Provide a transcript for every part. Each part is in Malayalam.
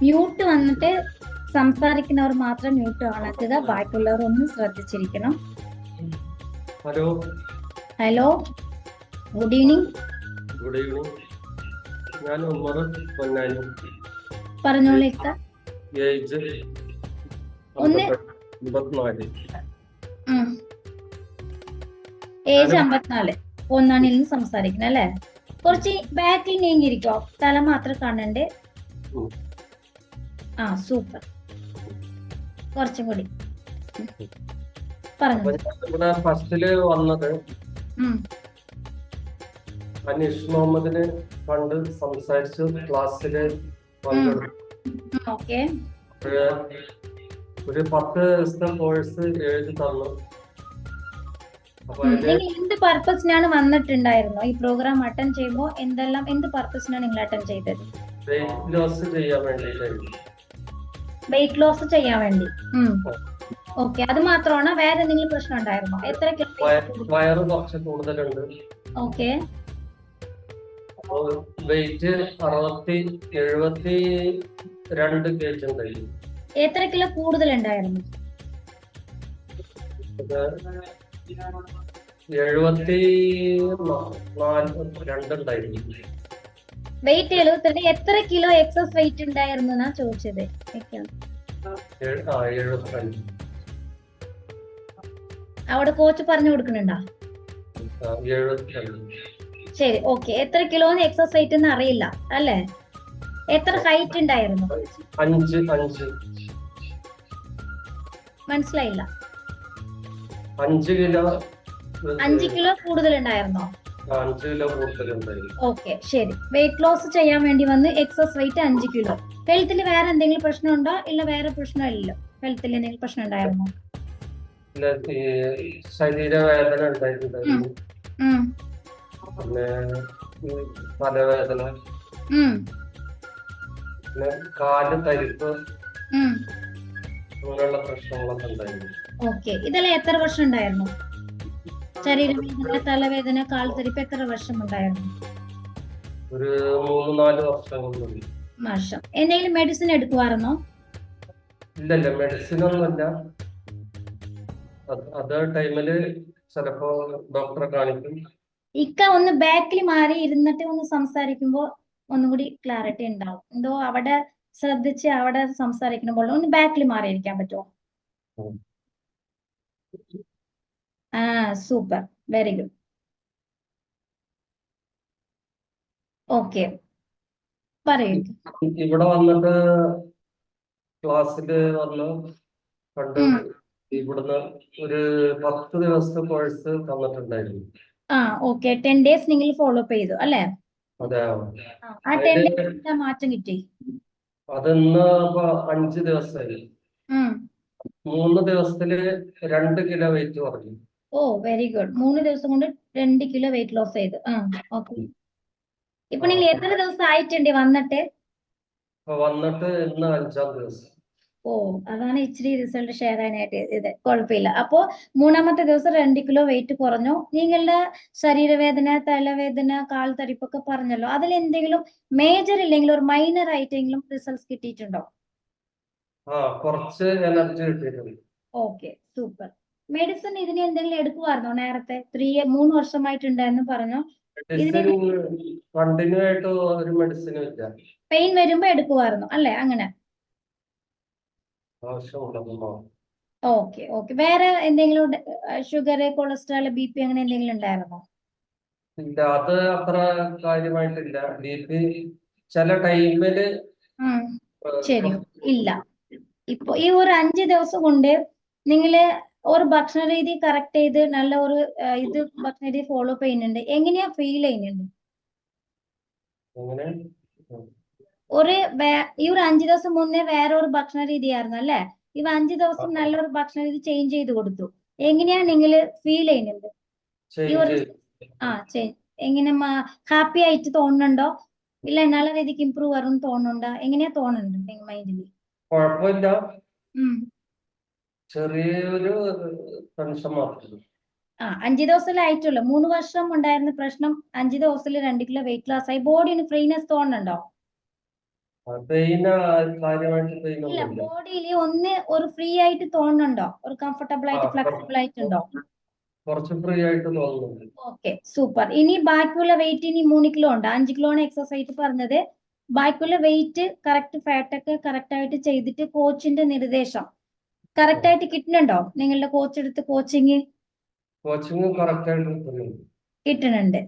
മ്യൂട്ട് വന്നിട്ട് സംസാരിക്കുന്നവർ മാത്രം മ്യൂട്ട് ആക്കുക, ബാക്കിയുള്ളവർ ഒന്ന് ശ്രദ്ധിച്ചിരിക്കണം. Hello hello, good evening. Good evening. ഞാൻ ഉമ്മർ പൊന്നാനി. പറഞ്ഞോളൂ. ഏജ് ഒന്ന് 54. ഏജ് 54. പൊന്നാനിയിൽ നിന്ന് സംസാരിക്കണം അല്ലേ? കുറച്ച് ബാക്കിൽ നീങ്ങിയിരിക്കോ, തല മാത്രം കാണണ്ടേ? സൂപ്പർ. കുറച്ചും കൂടി പറഞ്ഞു. ഇവിടെ ഫസ്റ്റില് വന്നത് അനീഷ് മുഹമ്മദിന് പണ്ട് സംസാരിച്ചു, ക്ലാസ്സില് ഓക്കെ. ഒരു 10 ദിവസത്തെ കോഴ്സ് എഴുതി തന്നു. എന്ത് പർപ്പസിനാണ് വന്നിട്ടുണ്ടായിരുന്നോ ഈ പ്രോഗ്രാം അറ്റൻഡ് ചെയ്യുമ്പോൾ? എന്ത് പർപ്പസിനാണ് നിങ്ങൾ അറ്റൻഡ് ചെയ്തത്? വെയിറ്റ് ലോസ് ചെയ്യാൻ വേണ്ടിയിട്ടായിരുന്നു. വെയിറ്റ് ലോസ് ചെയ്യാൻ വേണ്ടി. ഓക്കെ, അത് മാത്രമാണോ? വേറെ എന്തെങ്കിലും പ്രശ്നം ഉണ്ടായിരുന്നോ? എത്ര വയറ് കുറച്ച് കൂടുതലുണ്ട്. ഓക്കെ. വെയിറ്റ് 72 kg ഉണ്ടായിരുന്നു. എത്ര കിലോ കൂടുതൽ ഉണ്ടായിരുന്നു? 74 ഉണ്ടായിരുന്നു. വെയിറ്റ് 72. എത്ര കിലോ എക്സസ് വെയിറ്റ് ഉണ്ടായിരുന്നു എന്നാ ചോദിച്ചത്. 75. അവിടെ കോച്ച് പറഞ്ഞു കൊടുക്കുന്നുണ്ടോ? 72. ശരി, ഓക്കെ. എത്ര കിലോന്ന് എക്സസ് വെയിറ്റ് എന്ന് അറിയില്ല അല്ലേ? എത്ര ഹൈറ്റ് ഉണ്ടായിരുന്നു? 5. മനസ്സിലായില്ല. 5 കിലോ. 5 കിലോ കൂടുതൽ ഉണ്ടായിരുന്നോ? 5 കിലോ കൂടുതലുണ്ടായിരുന്നു. ഓക്കെ, ശരി. വെയിറ്റ് ലോസ് ചെയ്യാൻ വേണ്ടി വന്ന് എക്സസ് വെയിറ്റ് 5 കിലോ. ഹെൽത്തിൽ വേറെ എന്തെങ്കിലും പ്രശ്നം ഉണ്ടോ? ഇല്ല, വേറെ പ്രശ്നമില്ലല്ലോ. ഹെൽത്തിൽ എന്തെങ്കിലും പ്രശ്നം ഉണ്ടായിരുന്നോ? ശരീരവേദന ഉണ്ടായിട്ടുണ്ടായിരുന്നു. പിന്നെ തലവേദന, പിന്നെ കാല് തരിപ്പ്, അങ്ങനെയുള്ള പ്രശ്നങ്ങളൊക്കെ ഉണ്ടായിരുന്നു. ഓക്കെ, ഇതെല്ലാം എത്ര വർഷം ഉണ്ടായിരുന്നു? ശരീരവേദന, തലവേദന, കാൽ തരിപ്പ് എത്ര വർഷം ഉണ്ടായിരുന്നു? ഒരു 3-4 വർഷം. എന്തെങ്കിലും മെഡിസിൻ എടുക്കുവായിരുന്നോ? ഇല്ലല്ല, മെഡിസിൻ ഒന്നുമില്ല. അതേ ടൈമില് ചിലപ്പോ ഡോക്ടറെ കാണിക്കും. ഒന്ന് ബാക്കിൽ മാറി ഇരുന്നിട്ട് ഒന്ന് സംസാരിക്കുമ്പോ ഒന്നും കൂടി ക്ലാരിറ്റി ഉണ്ടാവും. എന്തോ അവിടെ ശ്രദ്ധിച്ച് അവിടെ സംസാരിക്കുമ്പോൾ ഒന്ന് ബാക്കിൽ മാറിയിരിക്കാൻ പറ്റുമോ? Super, very good. ഓക്കെ, പറയൂ. ഇവിടെ വന്നിട്ട് ക്ലാസ്സില് വന്ന് കണ്ട് ഇവിടുന്ന് ഒരു 10 ദിവസത്തെ കോഴ്സ് തന്നിട്ടുണ്ടായിരുന്നു. ഓക്കെ. 10 days നിങ്ങൾ ഫോളോ അപ്പ് ചെയ്തു അല്ലേ? അതെ. ആ 10 days മാറ്റം കിട്ടി? അതിന്ന് 5 ദിവസമായി. 3 ദിവസത്തില് 2 കിലോ വെയിറ്റ് കുറഞ്ഞു. ഓ, വെരി ഗുഡ്. 3 ദിവസം കൊണ്ട് 2 കിലോ വെയിറ്റ് ലോസ് ചെയ്തു. ഓക്കെ. ഇപ്പൊ നിങ്ങൾ എത്ര ദിവസം ആയിട്ടുണ്ട് വന്നിട്ട്? ഇന്ന് 5ാം ദിവസം. ഓ, അതാണ് ഇച്ചിരി റിസൾട്ട് ഷെയർ ചെയ്യാനായിട്ട്. ഇത് കുഴപ്പമില്ല. അപ്പോ 3ാമത്തെ ദിവസം 2 കിലോ വെയിറ്റ് കുറഞ്ഞു. നിങ്ങളുടെ ശരീരവേദന, തലവേദന, കാൽ തരിപ്പൊക്കെ പറഞ്ഞല്ലോ. അതിൽ എന്തെങ്കിലും മേജർ ഇല്ലെങ്കിൽ ഒരു മൈനർ ആയിട്ടെങ്കിലും റിസൾട്ട് കിട്ടിയിട്ടുണ്ടോ? കുറച്ച് എനർജി കിട്ടിയിട്ടുണ്ട്. Okay, super. മെഡിസിൻ ഇതിന് എന്തെങ്കിലും എടുക്കുവായിരുന്നോ നേരത്തെ? 3 വർഷമായിട്ടുണ്ടായിരുന്നു പറഞ്ഞു. കണ്ടിന്യൂ ആയിട്ട് ഒരു മെഡിസിനും ഇല്ല. പെയിൻ വരുമ്പോ എടുക്കുവായിരുന്നു അല്ലേ? അങ്ങനെ. ഓക്കെ. വേറെ എന്തെങ്കിലും ഷുഗർ, കൊളസ്ട്രോൾ, BP അങ്ങനെ എന്തെങ്കിലും ഉണ്ടായിരുന്നോ? ഇല്ല, അത് അത്ര കാര്യമായിട്ടില്ല. BP ചില ടൈമില്. ശരി, ഇല്ല. ഇപ്പൊ ഈ ഒരു 5 ദിവസം കൊണ്ട് നിങ്ങള് ഒരു ഭക്ഷണ രീതി കറക്റ്റ് ചെയ്ത് നല്ല ഒരു ഭക്ഷണ രീതി ഫോളോ അപ്പ് ചെയ്യുന്നുണ്ട്. എങ്ങനെയാ ഫീൽ ചെയ്യുന്നുണ്ട്? ഈ ഒരു 5 ദിവസം മുന്നേ വേറെ ഒരു ഭക്ഷണ രീതി ആയിരുന്നു അല്ലേ? ഈ 5 ദിവസം നല്ലൊരു ഭക്ഷണ രീതി ചേഞ്ച് ചെയ്ത് കൊടുത്തു. എങ്ങനെയാ നിങ്ങള് ഫീൽ ചെയ്യുന്നുണ്ട്? ഈ ഒരു എങ്ങനെ ഹാപ്പി ആയിട്ട് തോന്നുന്നുണ്ടോ? ഇല്ല, നല്ല രീതിക്ക് ഇമ്പ്രൂവ് ആകും തോന്നുന്നുണ്ടോ? എങ്ങനെയാ തോന്നുന്നുണ്ട് നിങ്ങളുടെ മൈൻഡില്? കുഴപ്പമില്ല, ചെറിയൊരു ടെൻഷൻ മാത്രമേ. 5 ദിവസമല്ലേ ആയിട്ടുള്ളൂ. 3 വർഷം ഉണ്ടായിരുന്ന പ്രശ്നം 5 ദിവസത്തിൽ 2 കിലോ വെയിറ്റ് ലോസ് ആയി. ബോഡിന് ഫ്രീനെസ് തോന്നുന്നുണ്ടോ? പെയിൻ കാര്യമായിട്ട് പെയിൻ ഇല്ല, ഒന്നുമില്ല. ബോഡിയിൽ ഒരു ഫ്രീ ആയിട്ട് തോന്നുന്നുണ്ടോ? ഒരു കംഫർട്ടബിൾ ആയിട്ട് ഫ്ലെക്സിബിൾ ആയിട്ടുണ്ടോ? കുറച്ച് ഫ്രീ ആയിട്ട് തോന്നുന്നുണ്ട്. Okay, super. ഇനി ബാക്കിയുള്ള വെയിറ്റ് ഇനി 3 കിലോ ഉണ്ട്. 5 കിലോ ആണ് എക്സസൈസ് പറഞ്ഞത്. ബാക്കിയുള്ള വെയിറ്റ് കറക്റ്റ് ഫാറ്റൊക്കെ കറക്റ്റ് ആയിട്ട് ചെയ്തിട്ട് കോച്ചിന്റെ നിർദ്ദേശം കറക്റ്റ് ആയിട്ട് കിട്ടുന്നുണ്ടോ? നിങ്ങളുടെ കോച്ച് എടുത്ത് കോച്ചിങ് കറക്റ്റ് ആയിട്ട് കിട്ടുന്നുണ്ട്. കിട്ടുന്നുണ്ട്.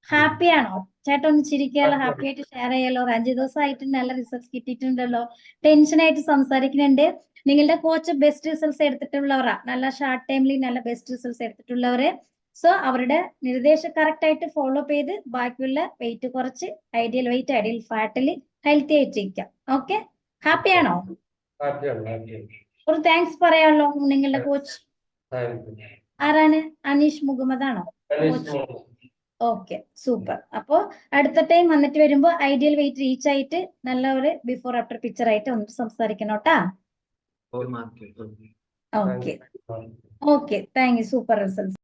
ഹാപ്പി ആണോ? ചേട്ടൻ ഒന്ന് ചിരിക്കാലോ, ഹാപ്പി ആയിട്ട് ഷെയർ ചെയ്യാലോ. 5 ദിവസമായിട്ട് നല്ല റിസൾട്ട്സ് കിട്ടിയിട്ടുണ്ടല്ലോ. ടെൻഷനായിട്ട് സംസാരിക്കുന്നുണ്ട്. നിങ്ങളുടെ കോച്ച് ബെസ്റ്റ് റിസൾട്ട്സ് എടുത്തിട്ടുള്ളവരാ. നല്ല ഷോർട്ട് ടൈമിൽ നല്ല ബെസ്റ്റ് റിസൾട്ട്സ് എടുത്തിട്ടുള്ളവര്. സോ അവരുടെ നിർദ്ദേശം കറക്റ്റ് ആയിട്ട് ഫോളോ അപ്പ് ചെയ്ത് ബാക്കിയുള്ള വെയിറ്റ് കുറച്ച് ഐഡിയൽ വെയിറ്റ്, ഐഡിയൽ ഫാറ്റിൽ ഹെൽത്തി ആയിട്ടിരിക്കാം. ഓക്കെ, ഹാപ്പി ആണോ? ഒരു താങ്ക്സ് പറയാമല്ലോ നിങ്ങളുടെ കോച്ച്. ആരാണ്? അനീഷ് മുഹമ്മദ് ആണോ കോച്ച്? Okay, super. അപ്പോ അടുത്ത ടൈം വന്നിട്ട് വരുമ്പോ ഐഡിയൽ വെയിറ്റ് റീച്ച് ആയിട്ട് നല്ല ഒരു ബിഫോർ ആഫ്റ്റർ പിക്ചർ ആയിട്ട് ഒന്ന് സംസാരിക്കണം കേട്ടാ. Okay okay, thank you. Super results.